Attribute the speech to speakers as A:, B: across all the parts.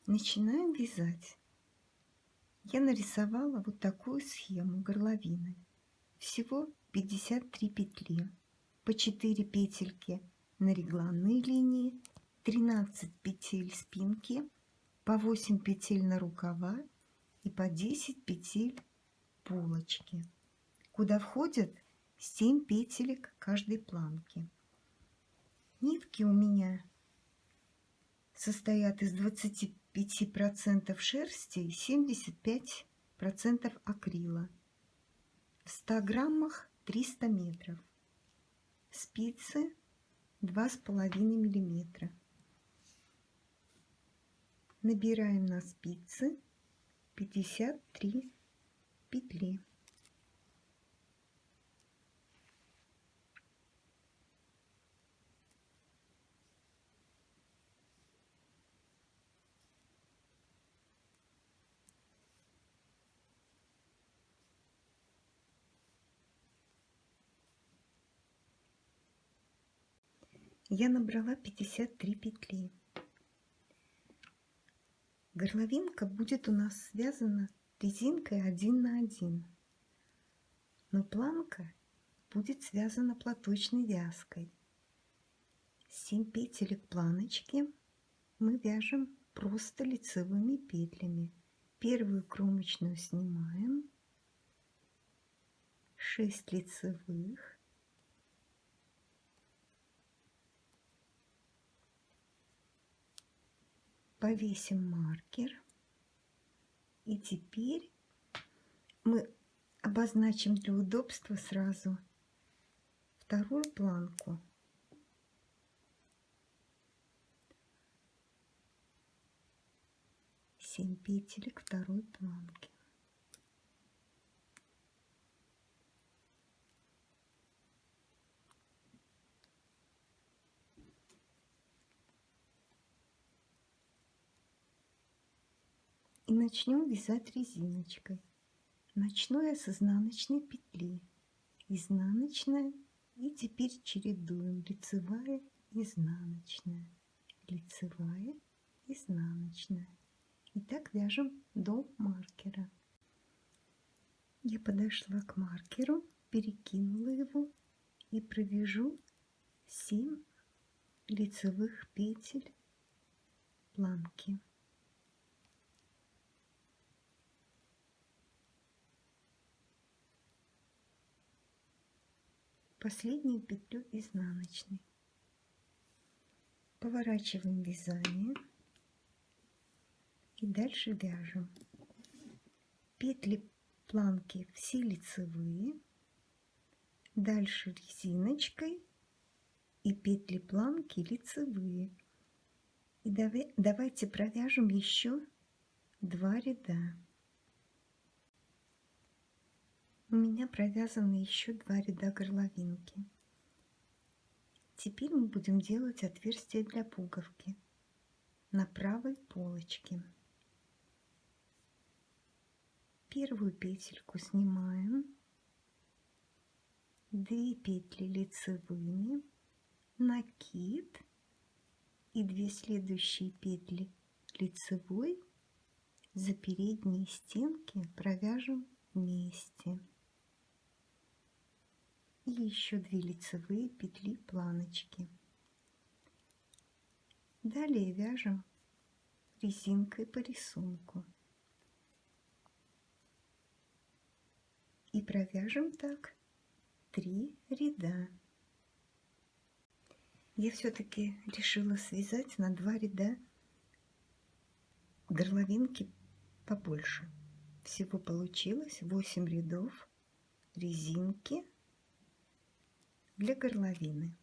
A: Начинаем вязать. Я нарисовала вот такую схему горловины. Всего 53 петли, по 4 петельки на регланной линии, 13 петель спинки, по 8 петель на рукава и по 10 петель полочки, куда входят 7 петелек каждой планки. Нитки у меня состоят из 25% шерсти и 75% акрила. В 100 граммах 300 метров. Спицы 2,5 миллиметра. Набираем на спицы 53 петли. Я набрала 53 петли. Горловинка будет у нас связана резинкой 1 на 1, но планка будет связана платочной вязкой. 7 петелек планочки мы вяжем просто лицевыми петлями. Первую кромочную снимаем, 6 лицевых, повесим маркер, и теперь мы обозначим для удобства сразу вторую планку. Семь петелек второй планки. И начнем вязать резиночкой. Начну я с изнаночной петли. Изнаночная, и теперь чередуем лицевая, изнаночная, лицевая, изнаночная. И так вяжем до маркера. Я подошла к маркеру, перекинула его и провяжу 7 лицевых петель планки. Последнюю петлю изнаночной. Поворачиваем вязание и дальше вяжем. Петли планки все лицевые, дальше резиночкой и петли планки лицевые. И давайте провяжем еще 2 ряда. У меня провязаны еще 2 ряда горловинки. Теперь мы будем делать отверстие для пуговки на правой полочке. Первую петельку снимаем, 2 петли лицевыми, накид и 2 следующие петли лицевой за передние стенки провяжем вместе. И еще 2 лицевые петли планочки. Далее вяжем резинкой по рисунку. И провяжем так 3 ряда. Я все-таки решила связать на 2 ряда горловинки побольше. Всего получилось 8 рядов резинки для горловины.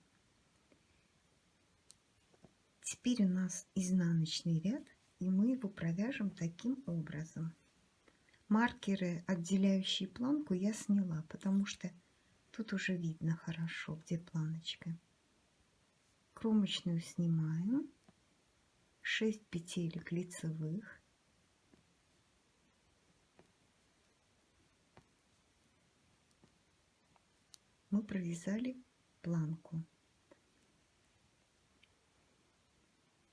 A: Теперь у нас изнаночный ряд, и мы его провяжем таким образом. Маркеры, отделяющие планку, я сняла, потому что тут уже видно хорошо, где планочка. Кромочную снимаем, 6 петелек лицевых, мы провязали планку.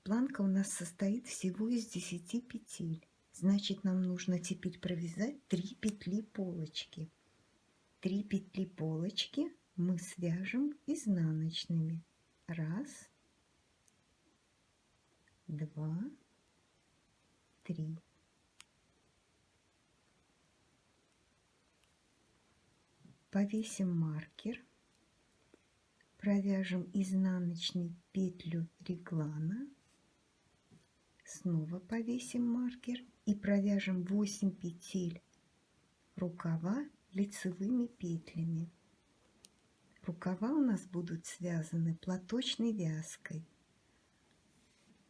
A: Планка у нас состоит всего из 10 петель. Значит, нам нужно теперь провязать 3 петли полочки. 3 петли полочки мы свяжем изнаночными. 1, 2, 3. Повесим маркер. Провяжем изнаночной петлю реглана. Снова повесим маркер и провяжем 8 петель рукава лицевыми петлями. Рукава у нас будут связаны платочной вязкой,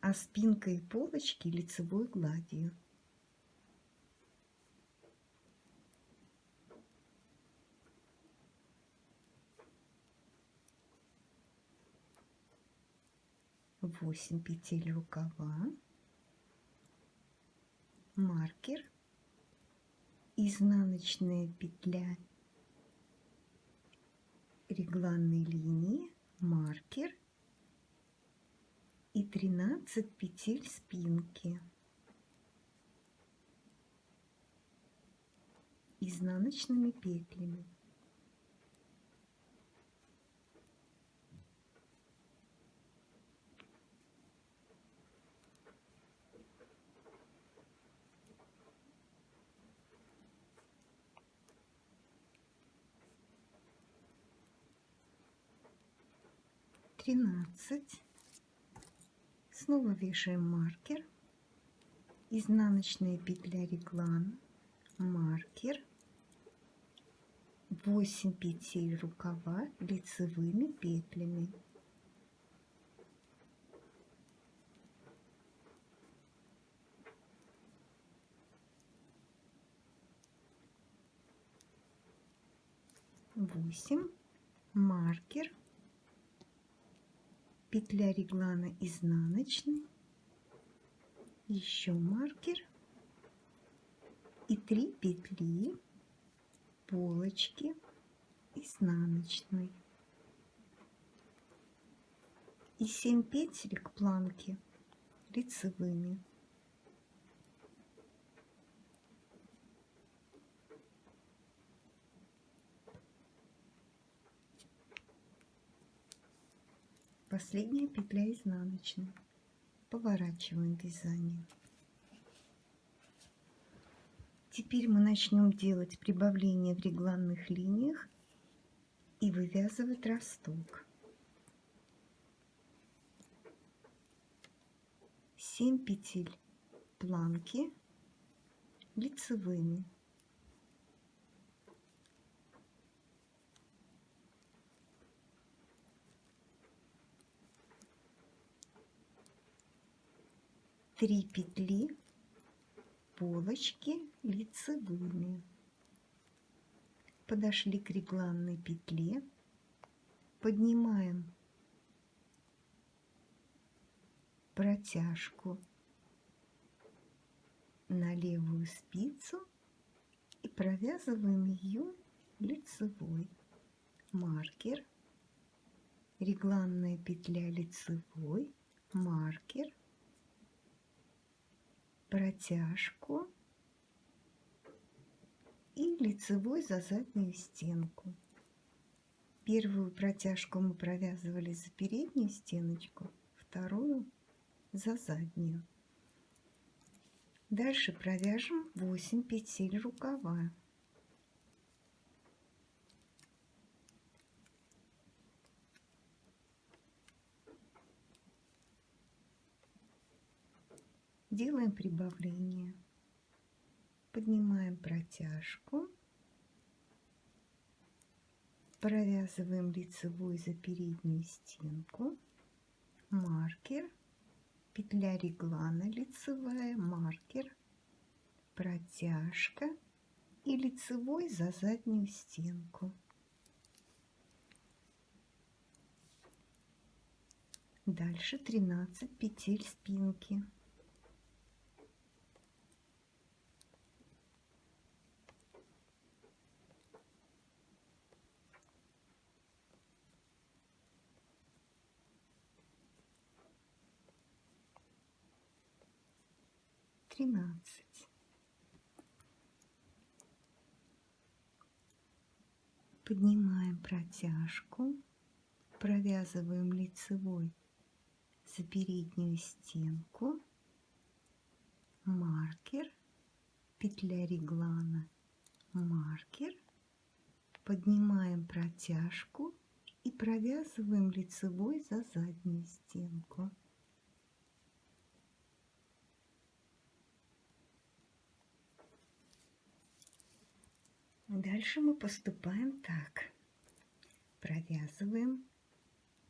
A: а спинка и полочки лицевой гладью. Восемь петель рукава, маркер, изнаночная петля регланной линии, маркер и 13 петель спинки. Изнаночными петлями. Тринадцать. Снова вешаем маркер, изнаночная петля реглана, маркер, 8 петель рукава лицевыми петлями. Восемь, маркер, петля реглана изнаночной, еще маркер и 3 петли полочки изнаночной и 7 петелек планки лицевыми. Последняя петля изнаночной. Поворачиваем вязание. Теперь мы начнем делать прибавление в регланных линиях и вывязывать росток. 7 петель планки лицевыми. Три петли полочки лицевыми. Подошли к регланной петле, поднимаем протяжку на левую спицу и провязываем ее лицевой. Маркер, регланная петля лицевой, маркер, протяжку и лицевой за заднюю стенку. Первую протяжку мы провязывали за переднюю стеночку, вторую за заднюю. Дальше провяжем 8 петель рукава. Делаем прибавление. Поднимаем протяжку. Провязываем лицевой за переднюю стенку. Маркер. Петля реглана лицевая, маркер, протяжка и лицевой за заднюю стенку. Дальше 13 петель спинки. 13. Поднимаем протяжку, провязываем лицевой за переднюю стенку, маркер, петля реглана, маркер, поднимаем протяжку и провязываем лицевой за заднюю стенку. Дальше мы поступаем так. Провязываем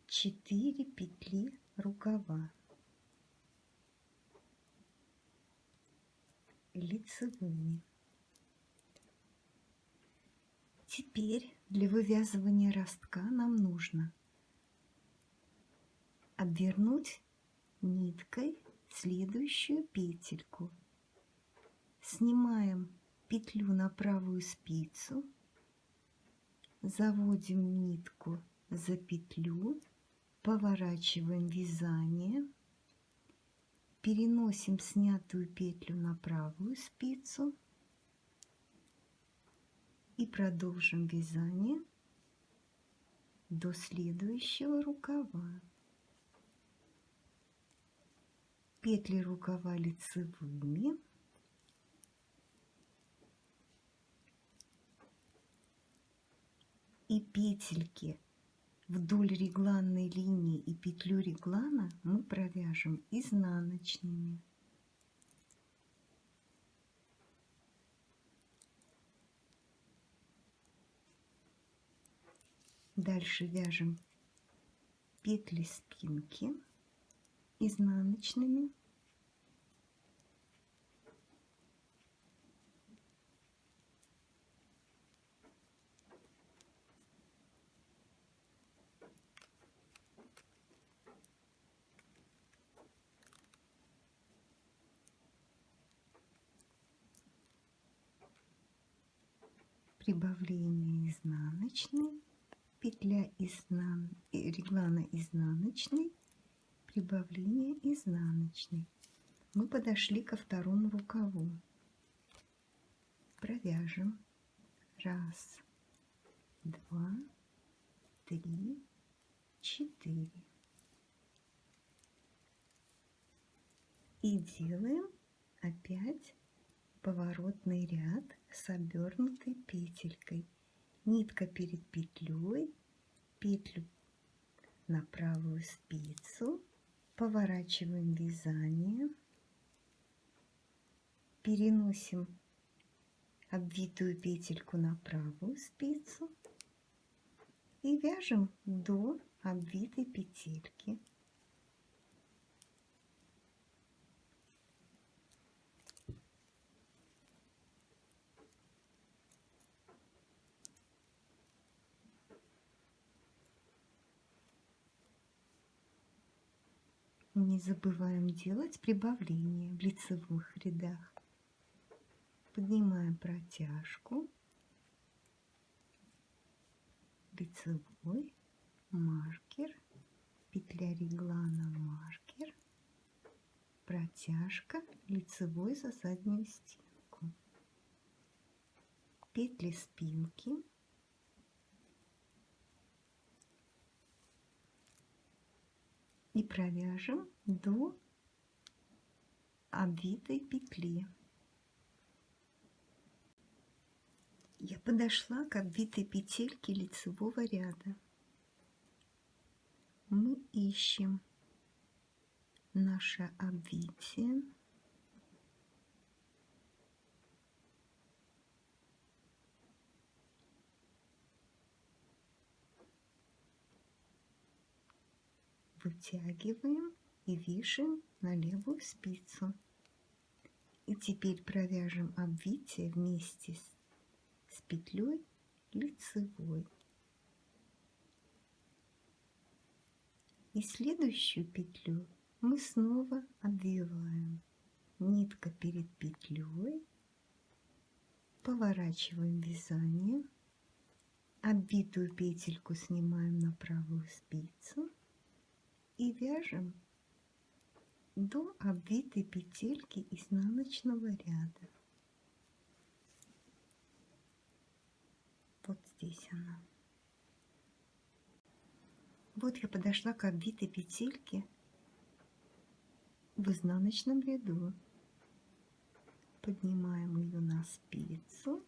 A: 4 петли рукава лицевыми. Теперь для вывязывания ростка нам нужно обвернуть ниткой следующую петельку. Снимаем петлю на правую спицу, заводим нитку за петлю, поворачиваем вязание, переносим снятую петлю на правую спицу и продолжим вязание до следующего рукава. Петли рукава лицевыми. И петельки вдоль регланной линии и петлю реглана мы провяжем изнаночными. Дальше вяжем петли спинки изнаночными. Прибавление изнаночной, петля реглана изнаночной, прибавление изнаночной. Мы подошли ко второму рукаву. Провяжем 1, 2, 3, 4 и делаем опять поворотный ряд с обернутой петелькой. Нитка перед петлей, петлю на правую спицу, поворачиваем вязание, переносим обвитую петельку на правую спицу и вяжем до обвитой петельки. Не забываем делать прибавление в лицевых рядах. Поднимаем протяжку, лицевой, маркер, петля реглана, маркер, протяжка, лицевой за заднюю стенку, петли спинки, и провяжем до обвитой петли. Я подошла к обвитой петельке лицевого ряда. Мы ищем наше обвитие. Вытягиваем и вяжем на левую спицу. И теперь провяжем обвитие вместе с петлей лицевой. И следующую петлю мы снова обвиваем. Нитка перед петлей, поворачиваем вязание, обвитую петельку снимаем на правую спицу и вяжем до обвитой петельки изнаночного ряда. Вот здесь она. Вот я подошла к обвитой петельке в изнаночном ряду. Поднимаем ее на спицу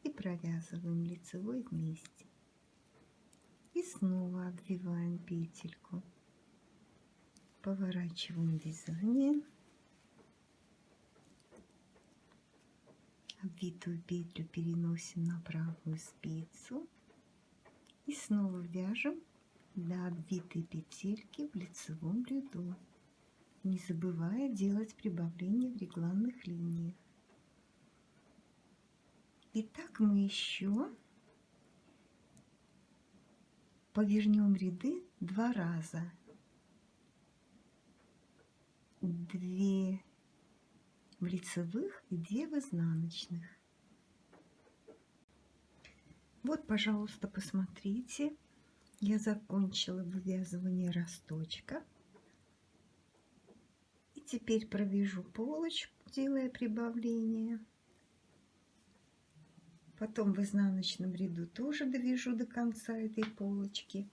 A: и провязываем лицевой вместе. И снова обвиваем петельку. Поворачиваем вязание. Обвитую петлю переносим на правую спицу. И снова вяжем до обвитой петельки в лицевом ряду, не забывая делать прибавление в регланных линиях. И так мы еще повернем ряды 2 раза. 2 в лицевых и 2 в изнаночных. Вот, пожалуйста, посмотрите, я закончила вывязывание росточка. И теперь провяжу полочку, делая прибавление. Потом в изнаночном ряду тоже довяжу до конца этой полочки.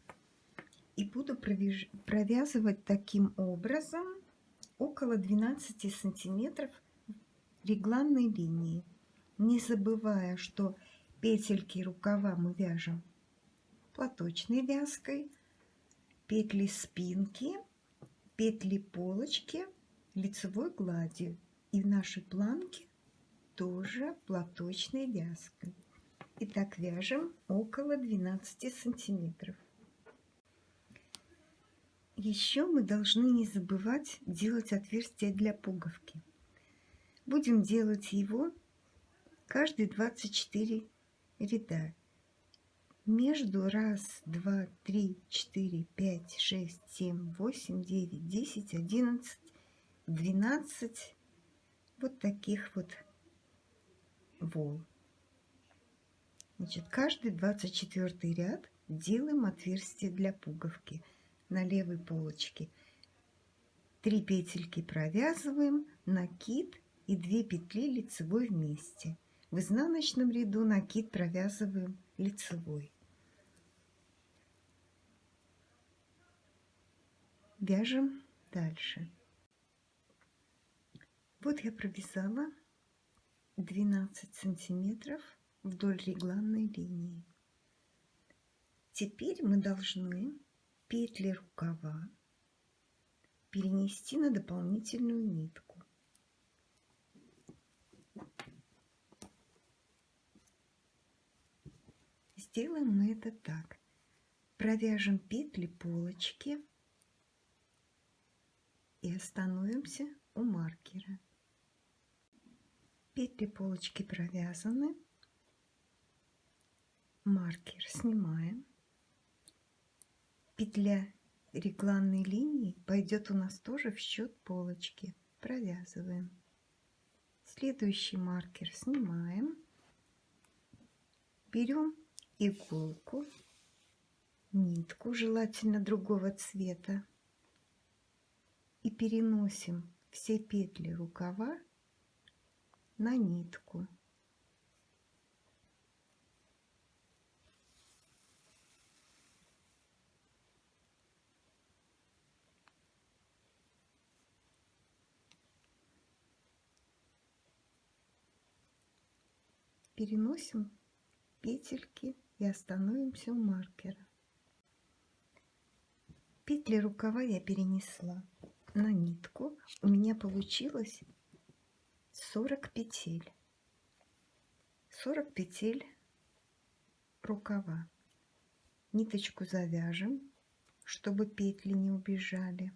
A: И буду провязывать таким образом около 12 сантиметров регланной линии. Не забывая, что петельки рукава мы вяжем платочной вязкой, петли спинки, петли полочки лицевой гладью. И в нашей планке тоже платочной вязкой. Итак, вяжем около 12 сантиметров. Еще мы должны не забывать делать отверстие для пуговки. Будем делать его каждые 24 ряда. Между 1, 2, 3, 4, 5, 6, 7, 8, 9, 10, 11, 12 вот таких вот волн. Значит, каждый 24 ряд делаем отверстие для пуговки на левой полочке. 3 петельки провязываем, накид и 2 петли лицевой вместе. В изнаночном ряду накид провязываем лицевой. Вяжем дальше. Вот я провязала 12 сантиметров вдоль регланной линии. Теперь мы должны петли рукава перенести на дополнительную нитку. Сделаем мы это так. Провяжем петли полочки и остановимся у маркера. Петли полочки провязаны. Маркер снимаем. Петля регланной линии пойдет у нас тоже в счет полочки. Провязываем. Следующий маркер снимаем. Берем иголку, нитку, желательно другого цвета, и переносим все петли рукава на нитку. Переносим петельки и остановимся у маркера. Петли рукава я перенесла на нитку. У меня получилось 40 петель. 40 петель рукава. Ниточку завяжем, чтобы петли не убежали.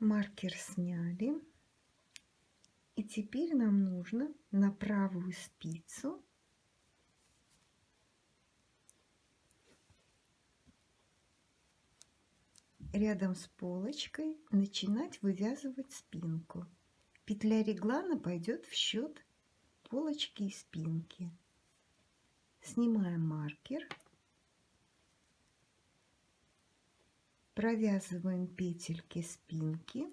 A: Маркер сняли. И теперь нам нужно на правую спицу рядом с полочкой начинать вывязывать спинку. Петля реглана пойдет в счет полочки и спинки. Снимаем маркер, провязываем петельки спинки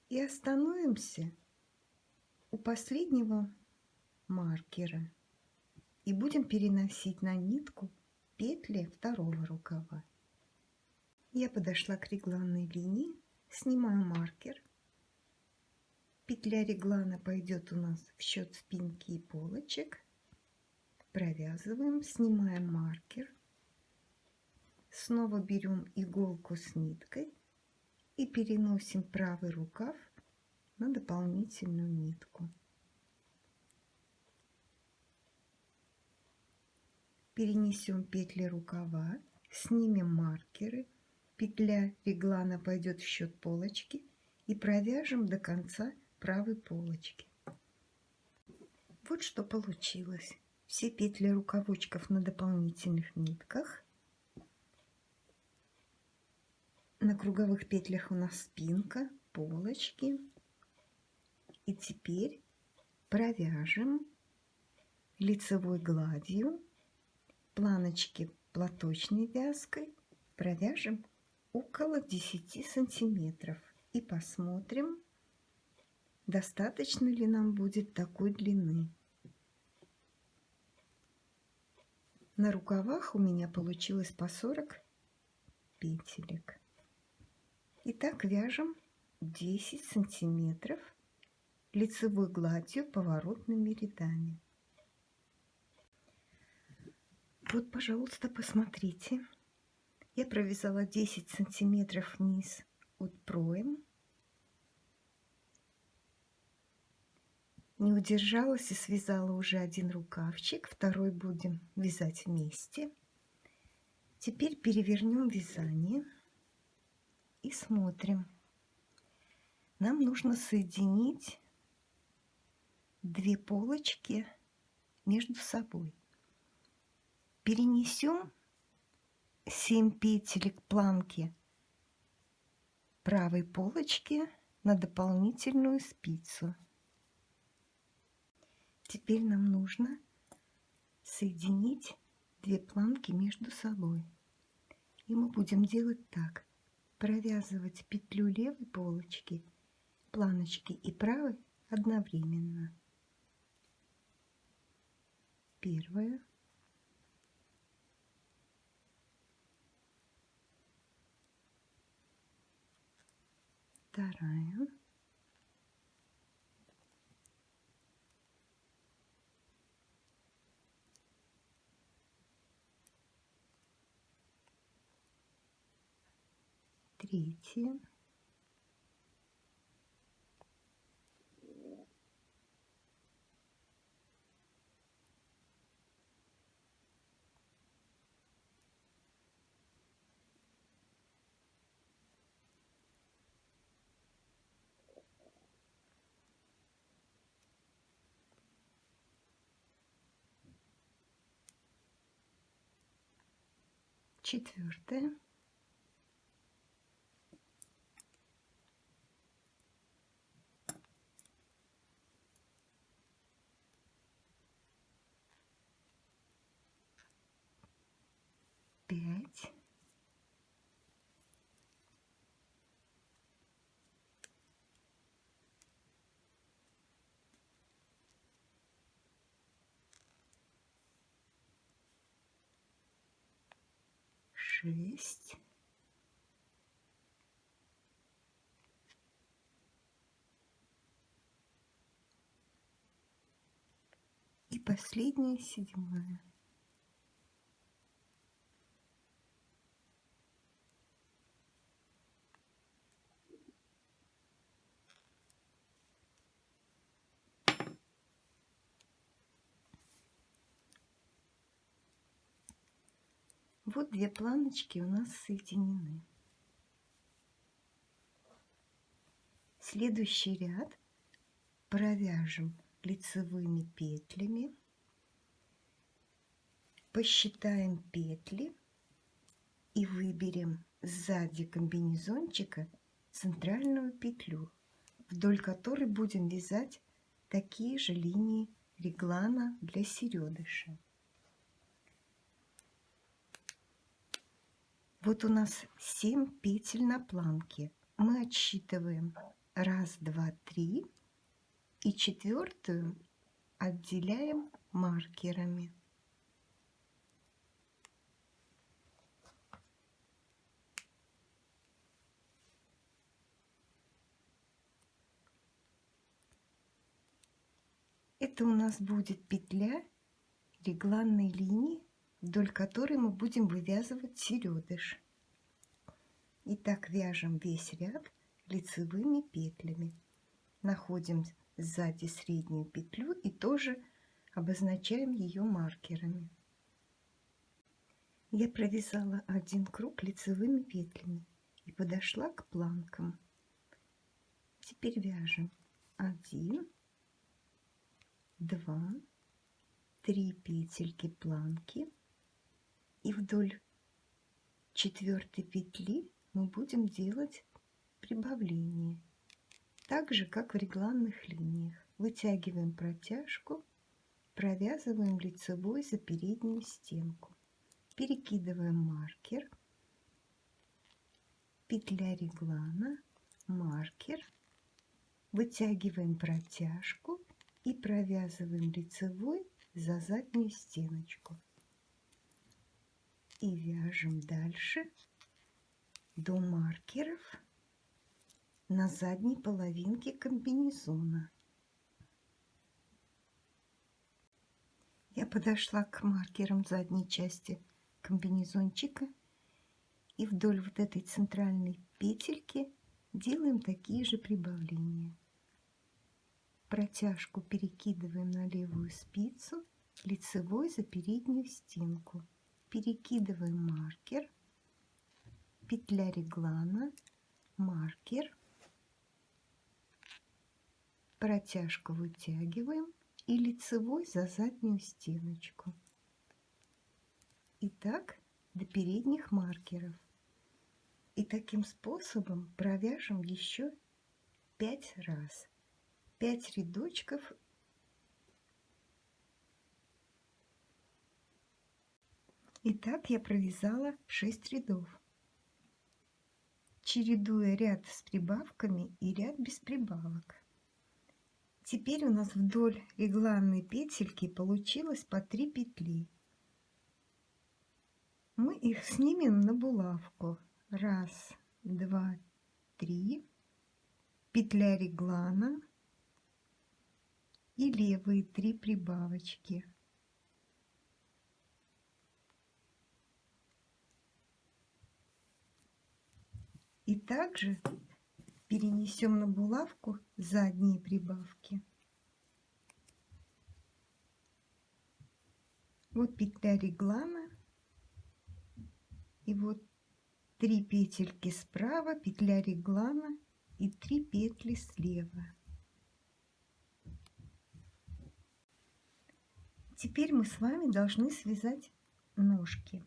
A: и остановимся у последнего маркера и будем переносить на нитку петли второго рукава. Я подошла к регланной линии, снимаю маркер. Петля реглана пойдет у нас в счет спинки и полочек. Провязываем, снимаем маркер. Снова берем иголку с ниткой и переносим правый рукав на дополнительную нитку. Перенесем петли рукава, снимем маркеры. Петля реглана пойдет в счет полочки и провяжем до конца правой полочки. Вот что получилось. Все петли рукавочков на дополнительных нитках. На круговых петлях у нас спинка, полочки. И теперь провяжем лицевой гладью планочки платочной вязкой, провяжем около 10 сантиметров и посмотрим, достаточно ли нам будет такой длины. На рукавах у меня получилось по 40 петелек. Итак, вяжем 10 сантиметров лицевой гладью поворотными рядами. Вот, пожалуйста, посмотрите. Я провязала 10 сантиметров вниз от пройм. Не удержалась и связала уже один рукавчик, второй будем вязать вместе. Теперь перевернем вязание и смотрим. Нам нужно соединить две полочки между собой. Перенесем 7 петелек планки правой полочки на дополнительную спицу. Теперь нам нужно соединить две планки между собой. И мы будем делать так. Провязывать петлю левой полочки, планочки и правой одновременно. Первая. Вторая. Третья. Четвертая. Пять. Шесть. И последняя, седьмая. Вот две планочки у нас соединены. Следующий ряд провяжем лицевыми петлями, посчитаем петли и выберем сзади комбинезончика центральную петлю, вдоль которой будем вязать такие же линии реглана для середыша. Вот у нас 7 петель на планке. Мы отсчитываем 1, 2, 3 и 4-ю отделяем маркерами. Это у нас будет петля регланной линии, вдоль которой мы будем вывязывать середыш. Итак, вяжем весь ряд лицевыми петлями. Находим сзади среднюю петлю и тоже обозначаем ее маркерами. Я провязала 1 круг лицевыми петлями и подошла к планкам. Теперь вяжем 1, 2, 3 петельки планки, и вдоль 4-й петли мы будем делать прибавление, так же как в регланных линиях. Вытягиваем протяжку, провязываем лицевой за переднюю стенку, перекидываем маркер, петля реглана, маркер, вытягиваем протяжку и провязываем лицевой за заднюю стеночку. И вяжем дальше до маркеров на задней половинке комбинезона. Я подошла к маркерам задней части комбинезончика и вдоль вот этой центральной петельки делаем такие же прибавления. Протяжку перекидываем на левую спицу, лицевой за переднюю стенку. Перекидываем маркер, петля реглана, маркер, протяжку вытягиваем и лицевой за заднюю стеночку. И так до передних маркеров. И таким способом провяжем еще 5 раз. 5 рядочков. Итак, я провязала 6 рядов, чередуя ряд с прибавками и ряд без прибавок. Теперь у нас вдоль регланной петельки получилось по 3 петли. Мы их снимем на булавку. 1, 2, 3, петля реглана и левые 3 прибавочки. И также перенесем на булавку задние прибавки. Вот петля реглана, и вот 3 петельки справа, петля реглана и 3 петли слева. Теперь мы с вами должны связать ножки.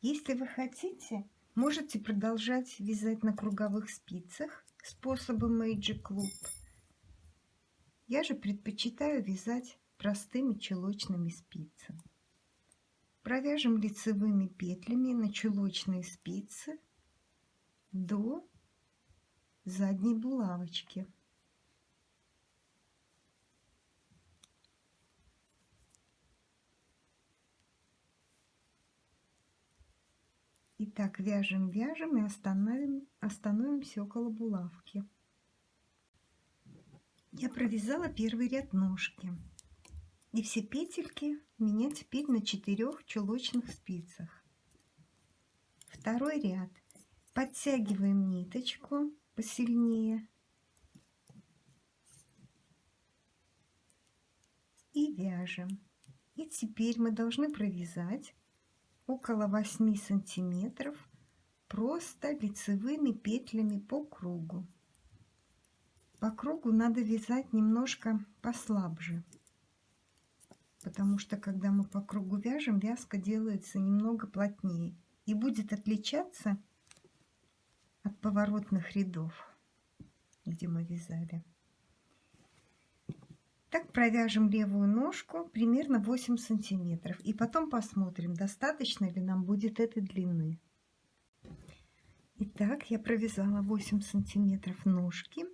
A: Если вы хотите, можете продолжать вязать на круговых спицах способом Magic Loop. Я же предпочитаю вязать простыми чулочными спицами. Провяжем лицевыми петлями на чулочные спицы до задней булавочки. Итак, вяжем, вяжем и остановимся около булавки. Я провязала первый ряд ножки. И все петельки у меня теперь на 4 чулочных спицах. Второй ряд. Подтягиваем ниточку посильнее. И вяжем. И теперь мы должны провязать около 8 сантиметров просто лицевыми петлями по кругу. По кругу надо вязать немножко послабже, потому что когда мы по кругу вяжем, вязка делается немного плотнее и будет отличаться от поворотных рядов, где мы вязали. Так провяжем левую ножку примерно 8 сантиметров. И потом посмотрим, достаточно ли нам будет этой длины. Итак, я провязала 8 сантиметров ножки.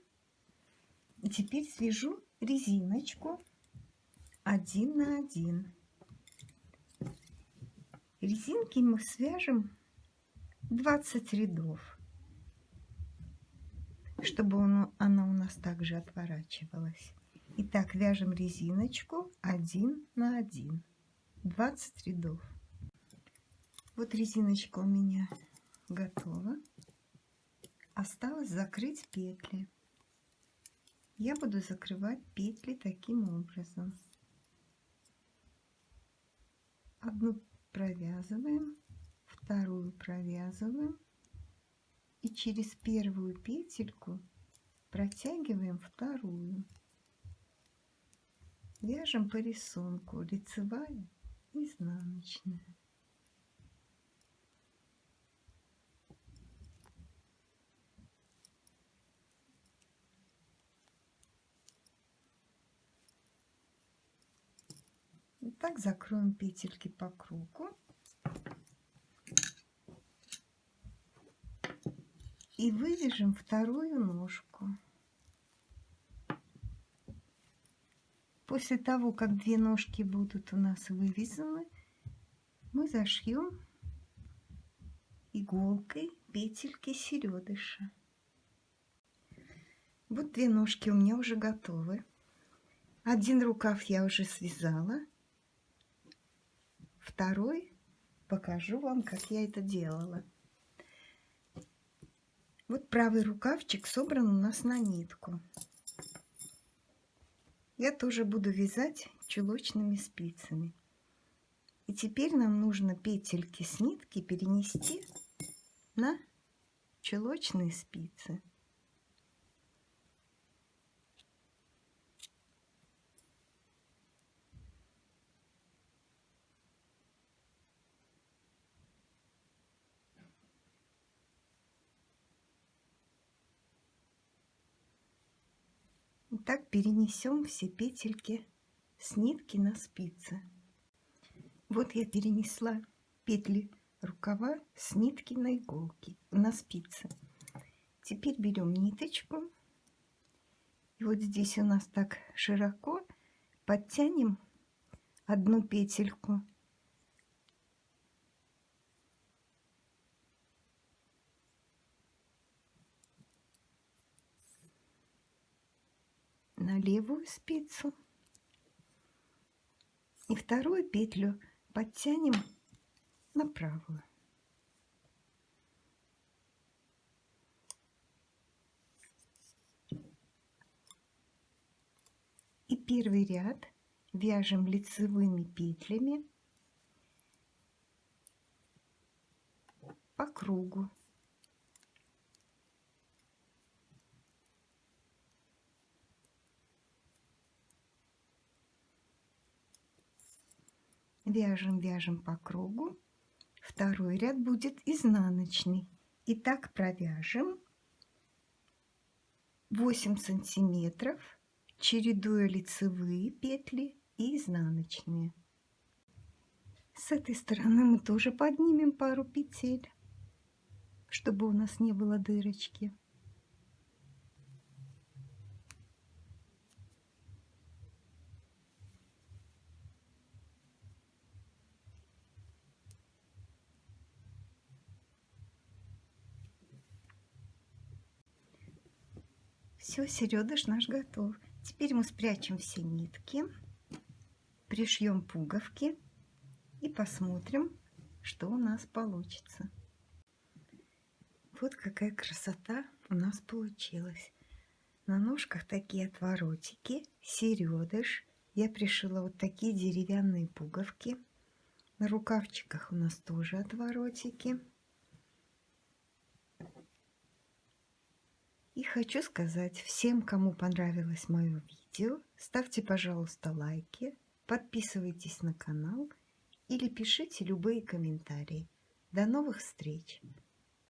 A: И теперь свяжу резиночку 1 на 1. Резинки мы свяжем 20 рядов, чтобы она у нас также отворачивалась. Итак, вяжем резиночку 1 на 1, 20 рядов. Вот резиночка у меня готова. Осталось закрыть петли. Я буду закрывать петли таким образом. Одну провязываем, вторую провязываем и через первую петельку протягиваем вторую. Вяжем по рисунку лицевая, изнаночная. И так закроем петельки по кругу. И вывяжем вторую ножку. После того, как две ножки будут у нас вывязаны, мы зашьем иголкой петельки середыша. Вот две ножки у меня уже готовы. Один рукав я уже связала. Второй покажу вам, как я это делала. Вот правый рукавчик собран у нас на нитку. Я тоже буду вязать чулочными спицами. И теперь нам нужно петельки с нитки перенести на чулочные спицы. Так перенесем все петельки с нитки на спицы. Вот я перенесла петли рукава с нитки на иголки, на спицы. Теперь берем ниточку. И вот здесь у нас так широко подтянем одну петельку. На левую спицу и вторую петлю подтянем на правую. И первый ряд вяжем лицевыми петлями по кругу. Вяжем по кругу. Второй ряд будет изнаночный. И так провяжем 8 сантиметров, чередуя лицевые петли и изнаночные. С этой стороны мы тоже поднимем пару петель, чтобы у нас не было дырочки. Все, середыш наш готов. Теперь мы спрячем все нитки, пришьем пуговки и посмотрим, что у нас получится. Вот какая красота у нас получилась. На ножках такие отворотики, середыш. Я пришила вот такие деревянные пуговки. На рукавчиках у нас тоже отворотики. И хочу сказать всем, кому понравилось мое видео, ставьте, пожалуйста, лайки, подписывайтесь на канал или пишите любые комментарии. До новых встреч!